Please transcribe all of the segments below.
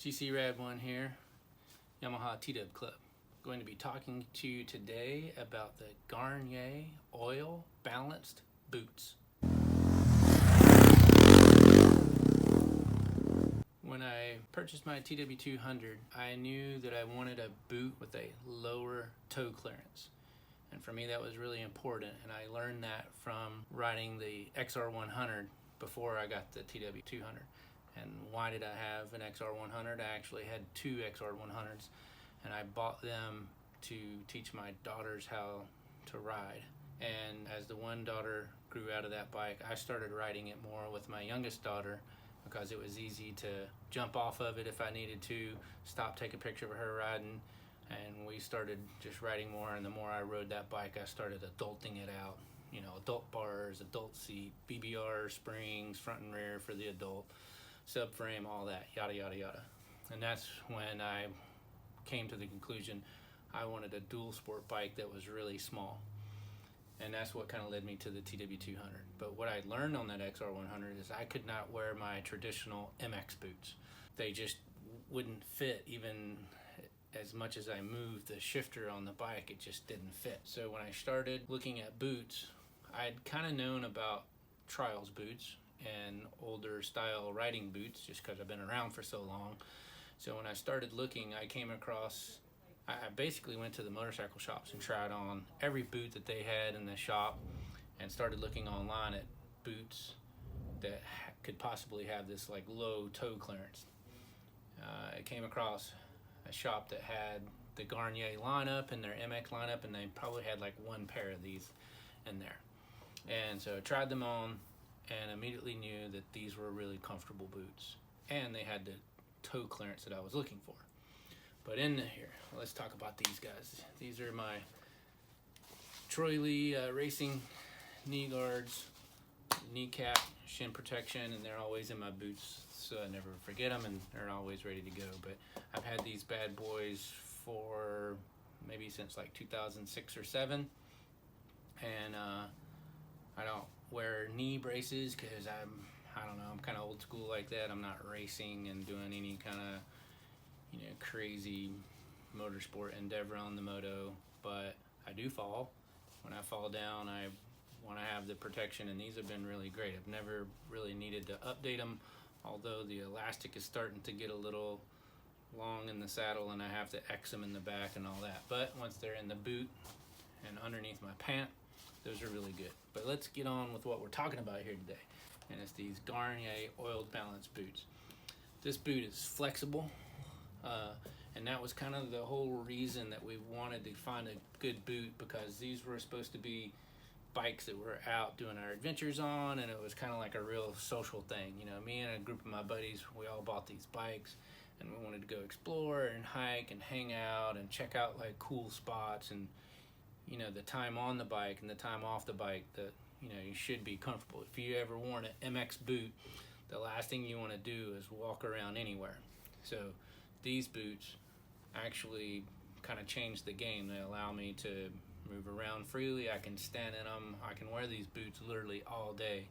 GC Rad 1 here, Yamaha TDUB Club. Going to be talking to you today about the Gaerne Oil Balanced Boots. When I purchased my TW200, I knew that I wanted a boot with a lower toe clearance. And for me that was really important, and I learned that from riding the XR100 before I got the TW200. And why did I have an XR100? I actually had two XR100s, and I bought them to teach my daughters how to ride. And as the one daughter grew out of that bike, I started riding it more with my youngest daughter because it was easy to jump off of it if I needed to, stop, take a picture of her riding, and we started just riding more. And the more I rode that bike, I started adulting it out. You know, adult bars, adult seat, BBR springs, front and rear for the adult, subframe, all that, yada yada yada. And that's when I came to the conclusion I wanted a Dualsport bike that was really small, and that's what kind of led me to the TW200. But what I learned on that XR100 is I could not wear my traditional MX boots. They just wouldn't fit. Even as much as I moved the shifter on the bike, it just didn't fit. So when I started looking at boots, I'd kind of known about trials boots and older style riding boots just because I've been around for so long. So when I started looking, I came across, I basically went to the motorcycle shops and tried on every boot that they had in the shop, and started looking online at boots that could possibly have this like low toe clearance. I came across a shop that had the Gaerne lineup and their MX lineup, and they probably had like one pair of these in there. And so I tried them on and immediately knew that these were really comfortable boots, and they had the toe clearance that I was looking for. But in here, let's talk about these guys. These are my Troy Lee racing knee guards, kneecap, shin protection, and they're always in my boots, so I never forget them, and they're always ready to go. But I've had these bad boys for maybe since like 2006 or 7, and I don't wear knee braces because I don't know, I'm kind of old school like that. I'm not racing and doing any kind of, you know, crazy motorsport endeavor on the Moto, but I do fall. When I fall down, I want to have the protection, and these have been really great. I've never really needed to update them, although the elastic is starting to get a little long in the saddle and I have to X them in the back and all that. But once they're in the boot and underneath my pant, those are really good. But let's get on with what we're talking about here today, and it's these Gaerne Oiled Balance Boots. This boot is flexible, and that was kind of the whole reason that we wanted to find a good boot, because these were supposed to be bikes that we're out doing our adventures on, and it was kind of like a real social thing. You know, me and a group of my buddies, we all bought these bikes, and we wanted to go explore and hike and hang out and check out like cool spots. And you know, the time on the bike and the time off the bike, that, you know, you should be comfortable. If you ever worn an MX boot, the last thing you want to do is walk around anywhere. So these boots actually kind of change the game. They allow me to move around freely. I can stand in them. I can wear these boots literally all day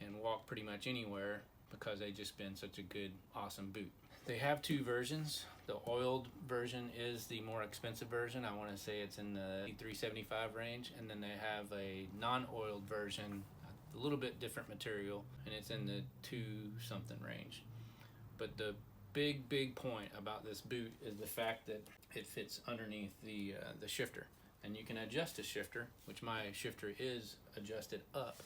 and walk pretty much anywhere because they've just been such a good, awesome boot. They have two versions. The oiled version is the more expensive version. I want to say it's in the $375 range, and then they have a non-oiled version, a little bit different material, and it's in the 2-something range. But the big point about this boot is the fact that it fits underneath the shifter, and you can adjust the shifter, which my shifter is adjusted up,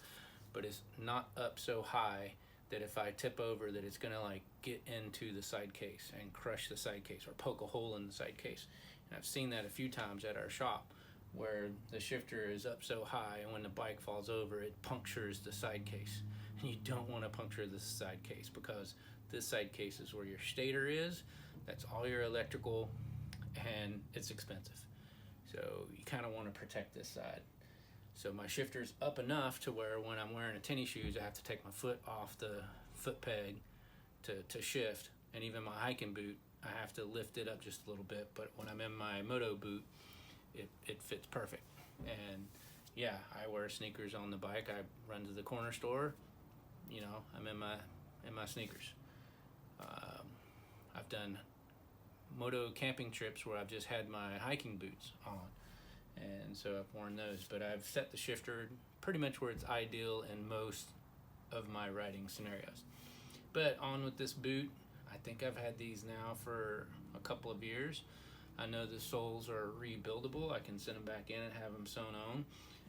but it's not up so high that if I tip over that it's gonna like get into the side case and crush the side case or poke a hole in the side case. And I've seen that a few times at our shop where the shifter is up so high, and when the bike falls over, it punctures the side case. And you don't want to puncture the side case, because this side case is where your stator is. That's all your electrical, and it's expensive. So you kind of want to protect this side. So my shifter's up enough to where when I'm wearing a tennis shoes, I have to take my foot off the foot peg to shift. And even my hiking boot, I have to lift it up just a little bit. But when I'm in my Moto boot, it fits perfect. And yeah, I wear sneakers on the bike. I run to the corner store, you know, I'm in my sneakers. I've done Moto camping trips where I've just had my hiking boots on, and so I've worn those, but I've set the shifter pretty much where it's ideal in most of my riding scenarios. But on with this boot, I think I've had these now for a couple of years. I know the soles are rebuildable. I can send them back in and have them sewn on.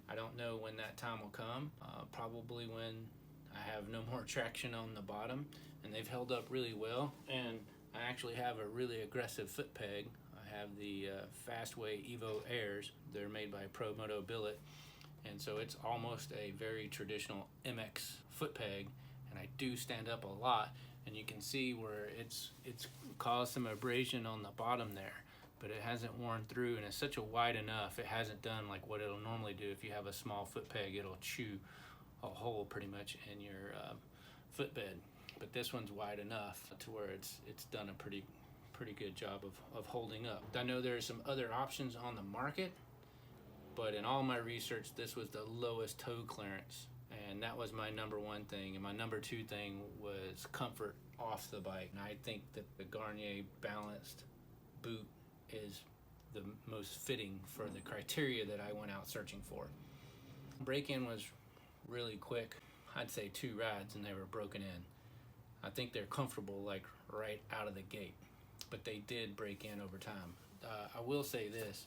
I don't know when that time will come, probably when I have no more traction on the bottom, and they've held up really well. And I actually have a really aggressive foot peg. I have the Fastway Evo Airs. They're made by Pro Moto Billet, and so it's almost a very traditional MX foot peg, and I do stand up a lot, and you can see where it's caused some abrasion on the bottom there, but it hasn't worn through, and it's such a wide enough, it hasn't done like what it'll normally do. If you have a small foot peg, it'll chew a hole pretty much in your footbed, but this one's wide enough to where it's done a pretty good job of holding up. I know there are some other options on the market, but in all my research, this was the lowest toe clearance, and that was my number one thing. And my number two thing was comfort off the bike. And I think that the Gaerne Balanced boot is the most fitting for the criteria that I went out searching for. Break-in was really quick. I'd say 2 rides and they were broken in. I think they're comfortable like right out of the gate, but they did break in over time. I will say this,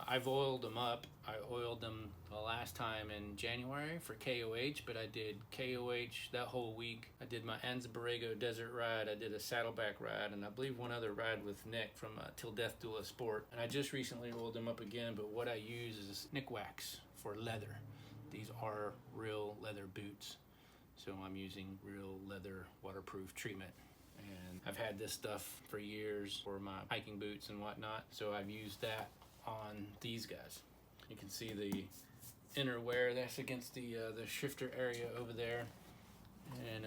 I've oiled them up. I oiled them the last time in January for KOH, but I did KOH that whole week. I did my Anza-Borrego desert ride, I did a saddleback ride, and I believe one other ride with Nick from Till Death Dualsport. And I just recently oiled them up again, but what I use is Nick wax for leather. These are real leather boots, so I'm using real leather waterproof treatment. And I've had this stuff for years for my hiking boots and whatnot, so I've used that on these guys. You can see the inner wear that's against the shifter area over there, and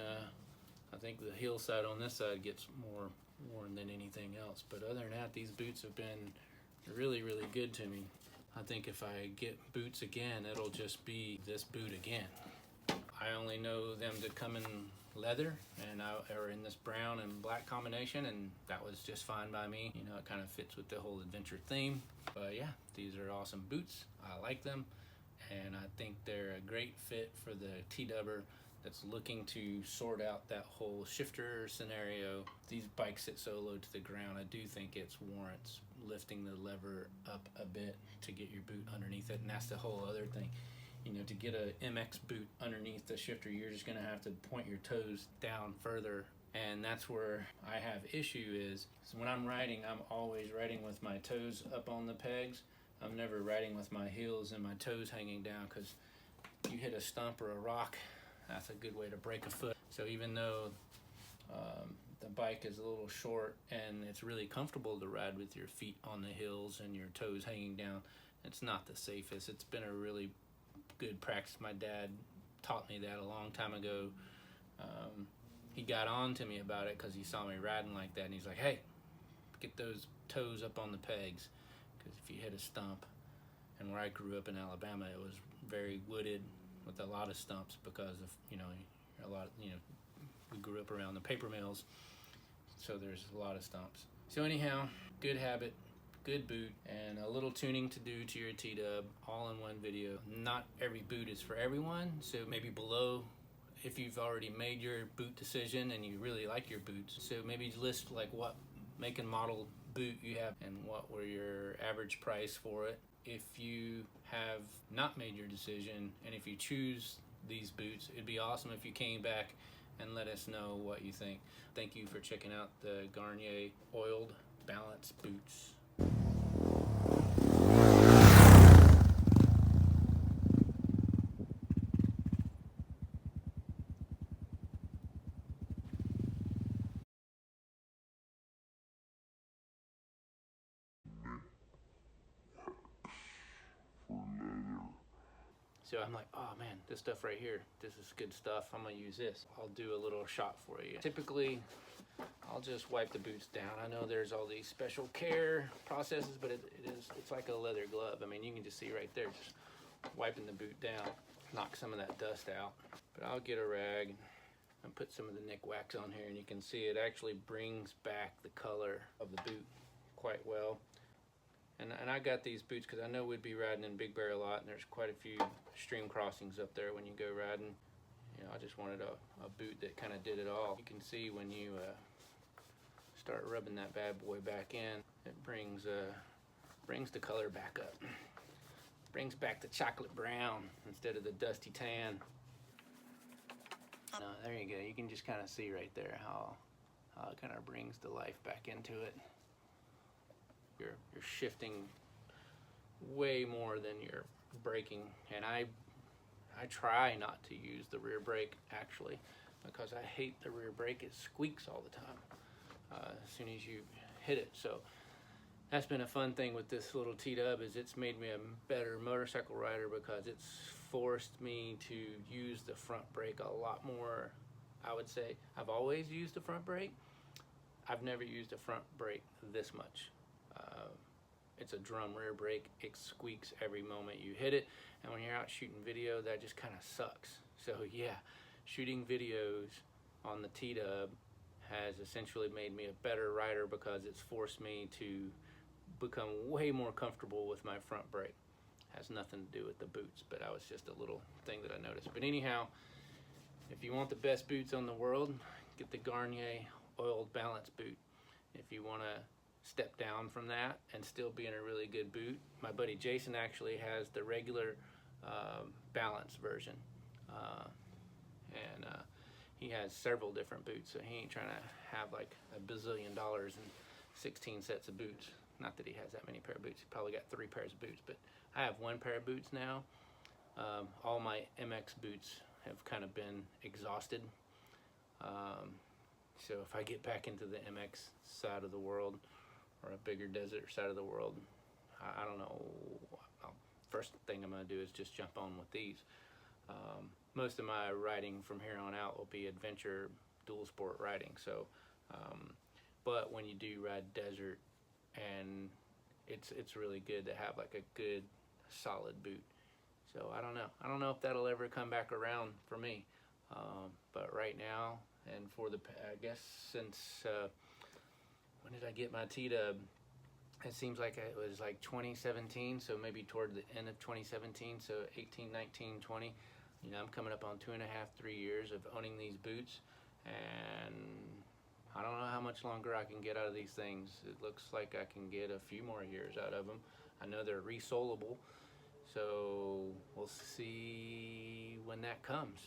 I think the heel side on this side gets more worn than anything else. But other than that, these boots have been really good to me. I think if I get boots again, it'll just be this boot again. I only know them to come in leather, and or in this brown and black combination, and that was just fine by me. You know, it kind of fits with the whole adventure theme. But yeah, these are awesome boots. I like them, and I think they're a great fit for the TDUBBer that's looking to sort out that whole shifter scenario. These bikes sit so low to the ground, I do think it warrants lifting the lever up a bit to get your boot underneath it, and that's the whole other thing. You know, to get a MX boot underneath the shifter, you're just gonna have to point your toes down further, and that's where I have issue is, so when I'm riding, I'm always riding with my toes up on the pegs. I'm never riding with my heels and my toes hanging down, because you hit a stump or a rock, that's a good way to break a foot. So even though the bike is a little short and it's really comfortable to ride with your feet on the hills and your toes hanging down, it's not the safest. It's been a really good practice. My dad taught me that a long time ago. He got on to me about it because he saw me riding like that, and he's like, hey, get those toes up on the pegs, because if you hit a stump, and where I grew up in Alabama, it was very wooded with a lot of stumps because of, you know, we grew up around the paper mills, so there's a lot of stumps. So anyhow, good habit, good boot, and a little tuning to do to your TDUB, all in one video. Not every boot is for everyone, so maybe below, if you've already made your boot decision and you really like your boots, so maybe list like what make and model boot you have and what were your average price for it. If you have not made your decision, and if you choose these boots, it'd be awesome if you came back and let us know what you think. Thank you for checking out the Gaerne Oiled Balance Boots. So I'm like, oh man, this stuff right here, this is good stuff. I'm gonna use this. I'll do a little shot for you. Typically, I'll just wipe the boots down. I know there's all these special care processes, but it's like a leather glove. I mean, you can just see right there, just wiping the boot down, knock some of that dust out. But I'll get a rag. I put some of the nick wax on here, and you can see it actually brings back the color of the boot quite well. And I got these boots because I know we'd be riding in Big Bear a lot, and there's quite a few stream crossings up there when you go riding. You know, I just wanted a boot that kind of did it all. You can see when you start rubbing that bad boy back in, it brings the color back up. Brings back the chocolate brown instead of the dusty tan. There you go. You can just kind of see right there how it kind of brings the life back into it. You're shifting way more than you're braking, and I try not to use the rear brake actually, because I hate the rear brake. It squeaks all the time as soon as you hit it. So that's been a fun thing with this little TDUB, is it's made me a better motorcycle rider because it's forced me to use the front brake a lot more. I would say I've always used the front brake. I've never used a front brake this much. It's a drum rear brake. It squeaks every moment you hit it, and when you're out shooting video, that just kind of sucks. So yeah, shooting videos on the TDUB has essentially made me a better rider because it's forced me to become way more comfortable with my front brake. Has nothing to do with the boots, but that was just a little thing that I noticed. But anyhow, if you want the best boots on the world, get the Gaerne Oiled Balance boot. If you want to step down from that and still be in a really good boot, my buddy Jason actually has the regular balance version, and he has several different boots, so he ain't trying to have like $1 bazillion and 16 sets of boots. Not that he has that many pair of boots. He probably got 3 pairs of boots, but I have 1 pair of boots now. All my MX boots have kind of been exhausted. So if I get back into the MX side of the world, or a bigger desert side of the world, I don't know. First thing I'm going to do is just jump on with these. Most of my riding from here on out will be adventure Dualsport riding. So, but when you do ride desert, and it's really good to have like a good solid boot. So I don't know if that'll ever come back around for me. But right now, and for the, I guess since when did I get my TDUB? It seems like it was like 2017, so maybe toward the end of 2017, so 18, 19, 20. You know, I'm coming up on 2.5, 3 years of owning these boots, and I don't know how much longer I can get out of these things. It looks like I can get a few more years out of them. I know they're resoleable, so we'll see when that comes.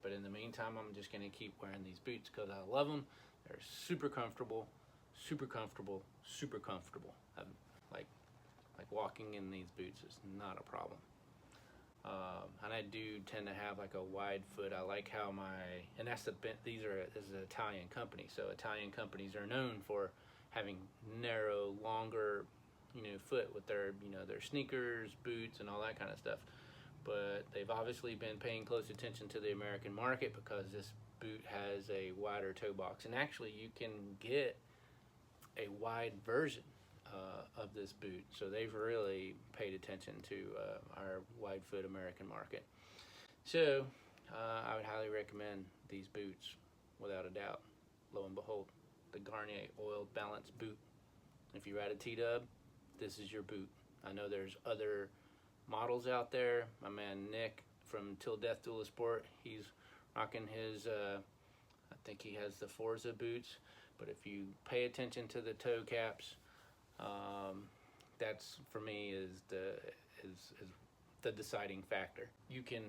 But in the meantime, I'm just going to keep wearing these boots because I love them. They're super comfortable, super comfortable, super comfortable. Like walking in these boots is not a problem. And I do tend to have like a wide foot. I like how and that's this is an Italian company, so Italian companies are known for having narrow, longer, foot with their, their sneakers, boots, and all that kind of stuff. But they've obviously been paying close attention to the American market because this boot has a wider toe box, and actually you can get a wide version of this boot. So they've really paid attention to our wide foot American market. So I would highly recommend these boots without a doubt. Lo and behold, the Gaerne Oiled Balance boot. If you ride a TDUB, this is your boot. I know there's other models out there. My man Nick from Till Death Dualsport, he's rocking his, I think he has the Forza boots. But if you pay attention to the toe caps, that's for me is the deciding factor. You can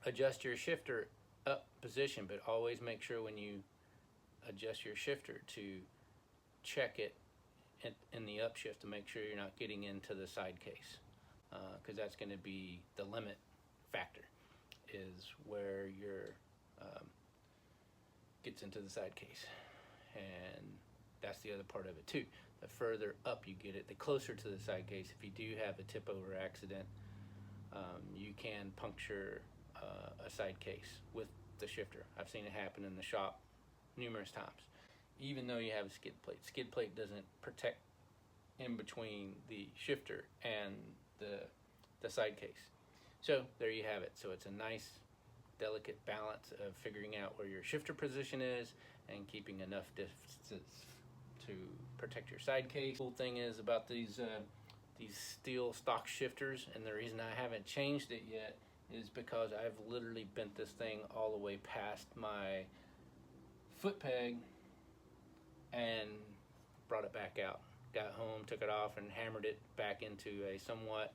adjust your shifter up position, but always make sure when you adjust your shifter to check it in the upshift to make sure you're not getting into the side case, because that's going to be the limit factor, is where your gets into the side case. And that's the other part of it too. The further up you get it, the closer to the side case. If you do have a tip over accident, you can puncture a side case with the shifter. I've seen it happen in the shop numerous times. Even though you have a skid plate doesn't protect in between the shifter and the side case. So there you have it. So it's a nice delicate balance of figuring out where your shifter position is and keeping enough distance to protect your side case. Cool thing is about these steel stock shifters, and the reason I haven't changed it yet is because I've literally bent this thing all the way past my foot peg and brought it back out. Got home, took it off, and hammered it back into a somewhat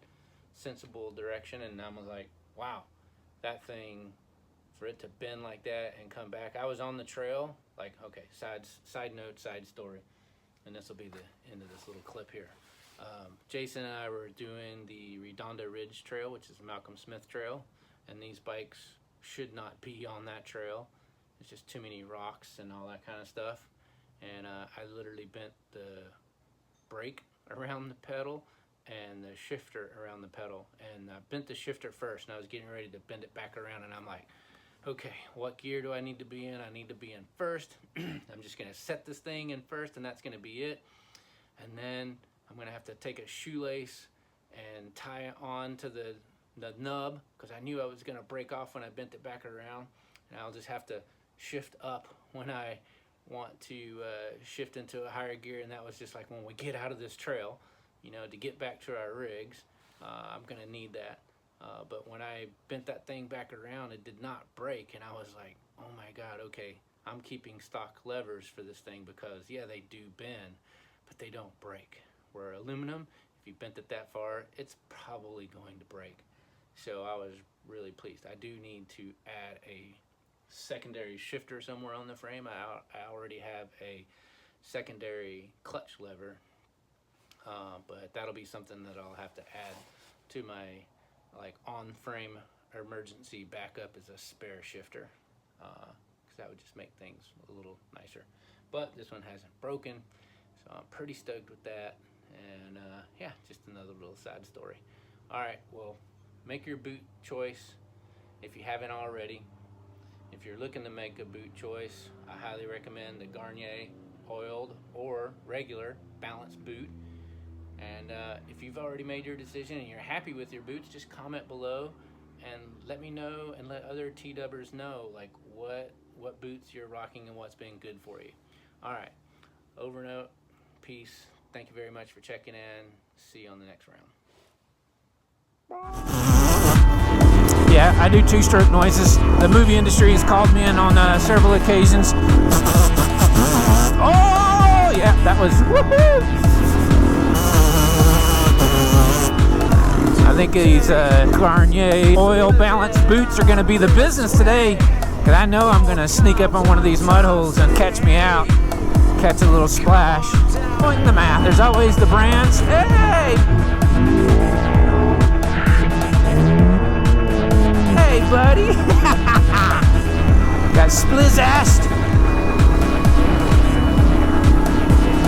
sensible direction, and I was like, wow, that thing, for it to bend like that and come back. I was on the trail, like, okay, side note, side story, and this will be the end of this little clip here. Jason and I were doing the Redonda Ridge Trail, which is a Malcolm Smith trail, and these bikes should not be on that trail. It's just too many rocks and all that kind of stuff. And I literally bent the brake around the pedal and the shifter around the pedal. And I bent the shifter first, and I was getting ready to bend it back around, and I'm like, okay, what gear do I need to be in? I need to be in first. I'm just gonna set this thing in first, and that's gonna be it. And then I'm gonna have to take a shoelace and tie it on to the nub, because I knew I was gonna break off when I bent it back around, and I'll just have to shift up when I want to shift into a higher gear. And that was just like, when we get out of this trail, you know, to get back to our rigs, I'm gonna need that. But when I bent that thing back around, it did not break, and I was like, oh my God, okay, I'm keeping stock levers for this thing, because yeah, they do bend, but they don't break. Where aluminum, if you bent it that far, it's probably going to break. So I was really pleased. I do need to add a secondary shifter somewhere on the frame. I already have a secondary clutch lever, but that'll be something that I'll have to add to my like on-frame emergency backup as a spare shifter, because that would just make things a little nicer. But this one hasn't broken, so I'm pretty stoked with that. And yeah, just another little side story. All right, well, make your boot choice if you haven't already. If you're looking to make a boot choice, I highly recommend the Gaerne Oiled or regular Balance boot. And if you've already made your decision and you're happy with your boots, just comment below and let me know, and let other T-dubbers know like what boots you're rocking and what's been good for you. All right, over and out, peace. Thank you very much for checking in. See you on the next round. Yeah, I do two-stroke noises. The movie industry has called me in on several occasions. Oh, yeah, that was woohoo! I think these Gaerne Oil Balance Boots are going to be the business today, because I know I'm going to sneak up on one of these mud holes and catch me out. Catch a little splash. Point the math. There's always the brands. Hey! Hey, buddy! Got splizzast.